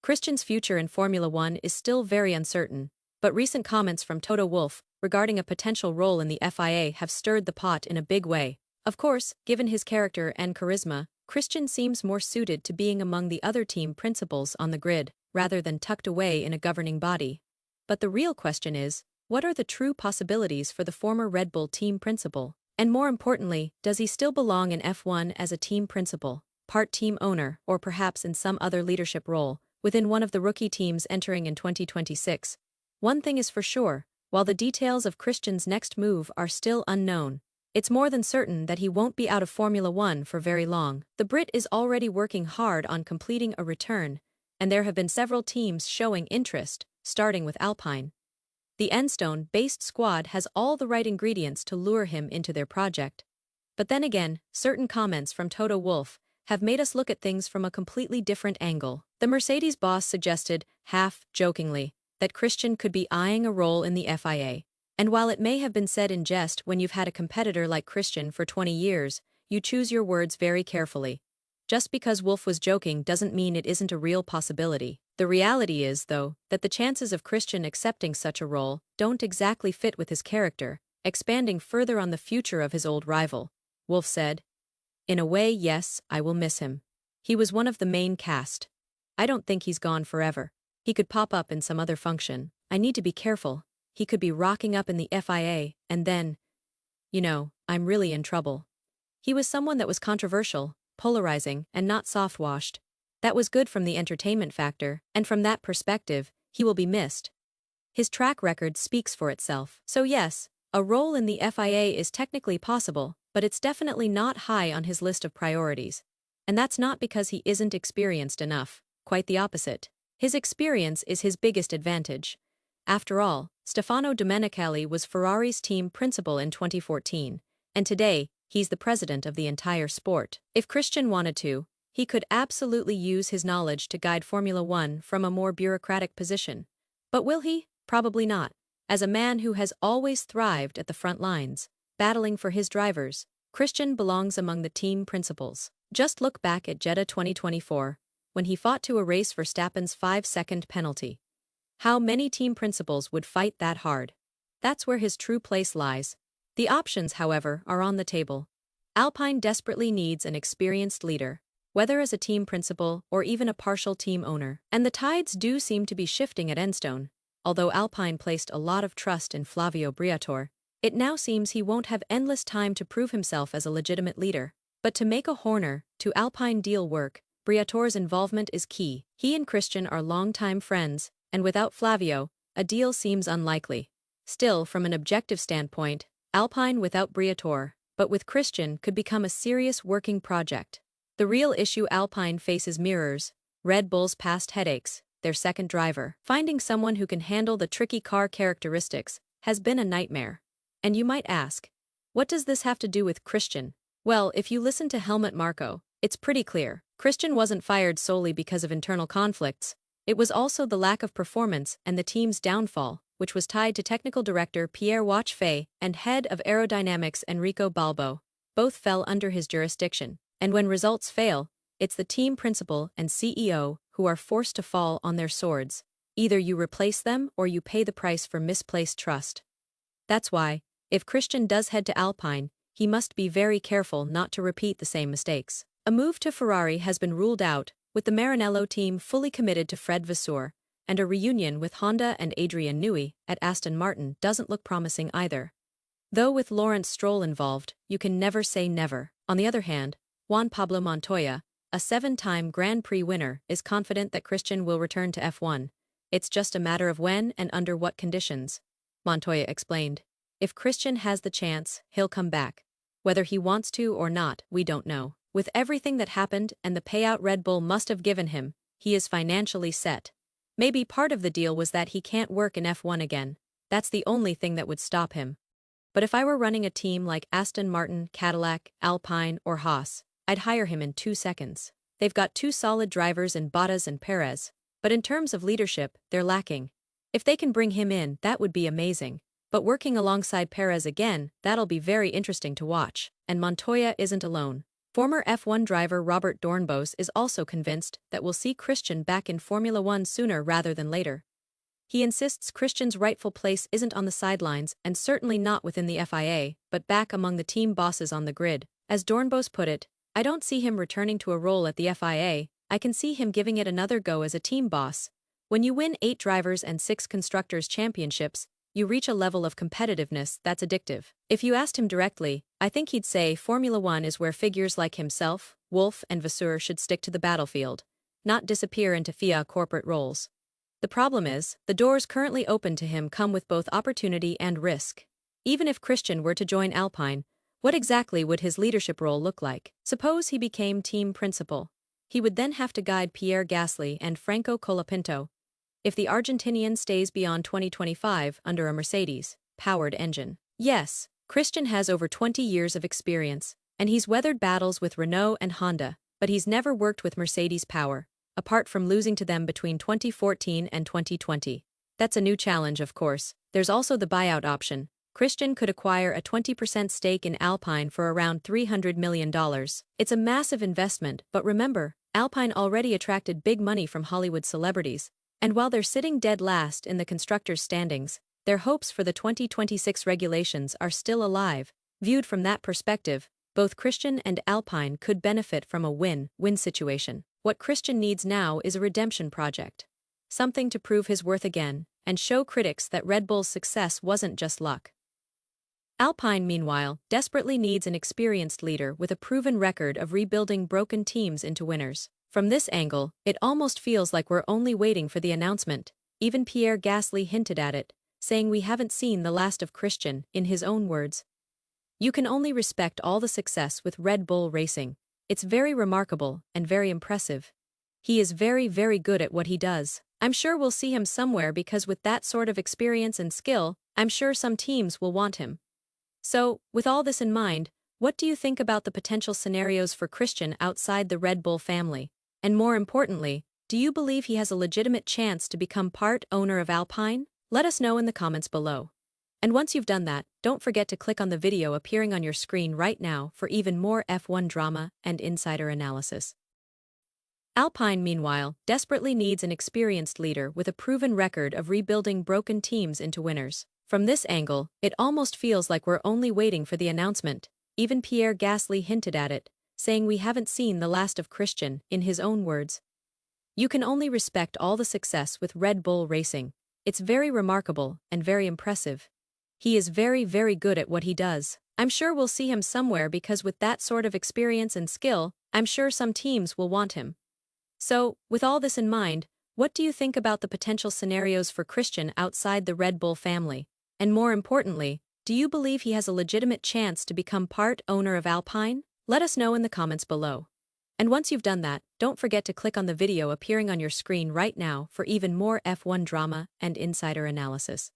Christian's future in Formula One is still very uncertain, but recent comments from Toto Wolff regarding a potential role in the FIA have stirred the pot in a big way. Of course, given his character and charisma, Christian seems more suited to being among the other team principals on the grid, rather than tucked away in a governing body. But the real question is, what are the true possibilities for the former Red Bull team principal? And more importantly, does he still belong in F1 as a team principal, part team owner, or perhaps in some other leadership role, within one of the rookie teams entering in 2026? One thing is for sure, while the details of Christian's next move are still unknown, it's more than certain that he won't be out of Formula One for very long. The Brit is already working hard on completing a return, and there have been several teams showing interest, starting with Alpine. The Enstone-based squad has all the right ingredients to lure him into their project. But then again, certain comments from Toto Wolff have made us look at things from a completely different angle. The Mercedes boss suggested, half-jokingly, that Christian could be eyeing a role in the FIA. And while it may have been said in jest when you've had a competitor like Christian for 20 years, you choose your words very carefully. Just because Wolff was joking doesn't mean it isn't a real possibility. The reality is, though, that the chances of Christian accepting such a role don't exactly fit with his character, expanding further on the future of his old rival. Wolff said, "In a way, yes, I will miss him. He was one of the main cast. I don't think he's gone forever. He could pop up in some other function. I need to be careful. He could be rocking up in the FIA, and then, I'm really in trouble." He was someone that was controversial, polarizing, and not soft-washed. That was good from the entertainment factor, and from that perspective, he will be missed. His track record speaks for itself. So yes, a role in the FIA is technically possible, but it's definitely not high on his list of priorities. And that's not because he isn't experienced enough, quite the opposite. His experience is his biggest advantage. After all, Stefano Domenicali was Ferrari's team principal in 2014, and today, he's the president of the entire sport. If Christian wanted to, he could absolutely use his knowledge to guide Formula One from a more bureaucratic position. But will he? Probably not. As a man who has always thrived at the front lines, battling for his drivers, Christian belongs among the team principals. Just look back at Jeddah 2024, when he fought to erase Verstappen's 5-second penalty. How many team principals would fight that hard? That's where his true place lies. The options, however, are on the table. Alpine desperately needs an experienced leader, whether as a team principal or even a partial team owner. And the tides do seem to be shifting at Enstone. Although Alpine placed a lot of trust in Flavio Briatore, it now seems he won't have endless time to prove himself as a legitimate leader. But to make a Horner to Alpine deal work, Briatore's involvement is key. He and Christian are longtime friends, and without Flavio, a deal seems unlikely. Still, from an objective standpoint, Alpine without Briatore, but with Christian, could become a serious working project. The real issue Alpine faces mirrors Red Bull's past headaches, their second driver. Finding someone who can handle the tricky car characteristics has been a nightmare. And you might ask, what does this have to do with Christian? Well, if you listen to Helmut Marko, it's pretty clear. Christian wasn't fired solely because of internal conflicts. It was also the lack of performance and the team's downfall, which was tied to technical director Pierre Wachfey and head of aerodynamics Enrico Balbo. Both fell under his jurisdiction. And when results fail, it's the team principal and CEO who are forced to fall on their swords. Either you replace them or you pay the price for misplaced trust. That's why, if Christian does head to Alpine, he must be very careful not to repeat the same mistakes. A move to Ferrari has been ruled out, with the Maranello team fully committed to Fred Vasseur, and a reunion with Honda and Adrian Newey at Aston Martin doesn't look promising either. Though with Lawrence Stroll involved, you can never say never. On the other hand, Juan Pablo Montoya, a 7-time Grand Prix winner, is confident that Christian will return to F1. It's just a matter of when and under what conditions. Montoya explained. If Christian has the chance, he'll come back. Whether he wants to or not, we don't know. With everything that happened and the payout Red Bull must have given him, he is financially set. Maybe part of the deal was that he can't work in F1 again. That's the only thing that would stop him. But if I were running a team like Aston Martin, Cadillac, Alpine, or Haas, I'd hire him in 2 seconds. They've got 2 solid drivers in Bottas and Perez, but in terms of leadership, they're lacking. If they can bring him in, that would be amazing. But working alongside Perez again, that'll be very interesting to watch. And Montoya isn't alone. Former F1 driver Robert Dornbos is also convinced that we'll see Christian back in Formula One sooner rather than later. He insists Christian's rightful place isn't on the sidelines and certainly not within the FIA, but back among the team bosses on the grid. As Dornbos put it, "I don't see him returning to a role at the FIA, I can see him giving it another go as a team boss." When you win 8 drivers and 6 constructors championships, you reach a level of competitiveness that's addictive. If you asked him directly, I think he'd say Formula One is where figures like himself, Wolff and Vasseur should stick to the battlefield, not disappear into FIA corporate roles. The problem is, the doors currently open to him come with both opportunity and risk. Even if Christian were to join Alpine, what exactly would his leadership role look like? Suppose he became team principal. He would then have to guide Pierre Gasly and Franco Colapinto if the Argentinian stays beyond 2025 under a Mercedes-powered engine. Yes, Christian has over 20 years of experience, and he's weathered battles with Renault and Honda, but he's never worked with Mercedes power, apart from losing to them between 2014 and 2020. That's a new challenge, of course. There's also the buyout option. Christian could acquire a 20% stake in Alpine for around $300 million. It's a massive investment, but remember, Alpine already attracted big money from Hollywood celebrities, and while they're sitting dead last in the constructors' standings, their hopes for the 2026 regulations are still alive. Viewed from that perspective, both Christian and Alpine could benefit from a win-win situation. What Christian needs now is a redemption project. Something to prove his worth again, and show critics that Red Bull's success wasn't just luck. Alpine, meanwhile, desperately needs an experienced leader with a proven record of rebuilding broken teams into winners. From this angle, it almost feels like we're only waiting for the announcement. Even Pierre Gasly hinted at it, saying we haven't seen the last of Christian, in his own words. You can only respect all the success with Red Bull Racing. It's very remarkable and very impressive. He is very, very good at what he does. I'm sure we'll see him somewhere because with that sort of experience and skill, I'm sure some teams will want him. So, with all this in mind, what do you think about the potential scenarios for Christian outside the Red Bull family? And more importantly, do you believe he has a legitimate chance to become part owner of Alpine? Let us know in the comments below. And once you've done that, don't forget to click on the video appearing on your screen right now for even more F1 drama and insider analysis. Alpine, meanwhile, desperately needs an experienced leader with a proven record of rebuilding broken teams into winners. From this angle, it almost feels like we're only waiting for the announcement. Even Pierre Gasly hinted at it, saying we haven't seen the last of Christian, in his own words. You can only respect all the success with Red Bull Racing. It's very remarkable and very impressive. He is very, very good at what he does. I'm sure we'll see him somewhere because with that sort of experience and skill, I'm sure some teams will want him. So, with all this in mind, what do you think about the potential scenarios for Christian outside the Red Bull family? And more importantly, do you believe he has a legitimate chance to become part owner of Alpine? Let us know in the comments below. And once you've done that, don't forget to click on the video appearing on your screen right now for even more F1 drama and insider analysis.